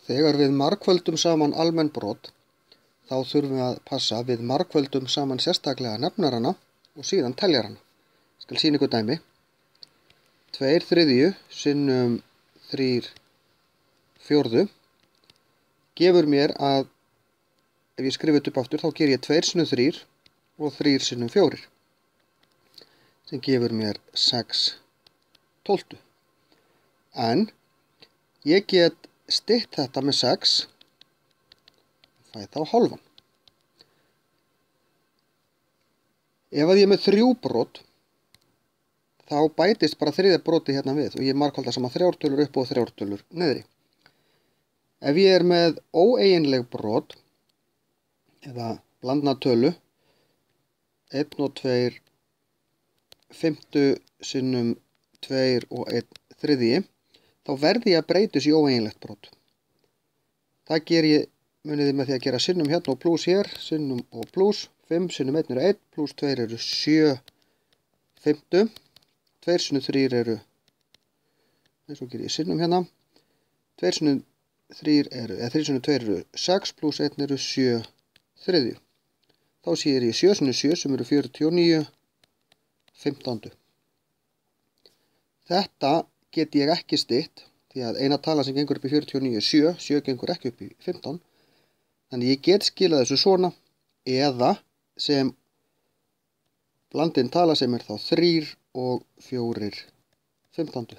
Þegar við margföldum saman almenn brot, þá þurfum við að passa við margföldum saman sérstaklega nefnarana og síðan teljarana. Ég skal sýna ykkur dæmi. 2/3 sinnum 3/4 gefur mér að, ef ég skrifa þetta upp aftur, þá ger ég 2 sinnum 3 og 3 sinnum 4, sem gefur mér 6/12. En ég get stytt þetta með 6, fæ þá hálfan. Ef að ég er með 3 brot, þá bætist bara 3. broti hérna við og ég margfalda saman 3 tölur upp og 3 tölur niðri. Ef ég er með óeiginleg brot, eða blandna tölu, 1 og 2 5 sinnum 2 og 1/3, þá verði ég að breyta þessu í óeiginlegt brot. Það ger ég, muniði með því að gera sinnum hérna og plús hér, sinnum og plús. 5 sinnum 1 eru 1, plús 2 eru 7/5. 2 sinnum 3 eru, eins og ger ég sinnum hérna. 2 sinnum 3 eru, eða 3 sinnum 2 eru 6, plús 1 eru 7/3. Þá sé ég 7 sinnum 7 sem eru 49/15. Þetta get ég ekki stytt, því að eina tala sem gengur upp í 49 er 7, 7 gengur ekki upp í 15. Þannig ég get skilað þessu svona, eða sem blandin tala sem er þá 3 og 4/15.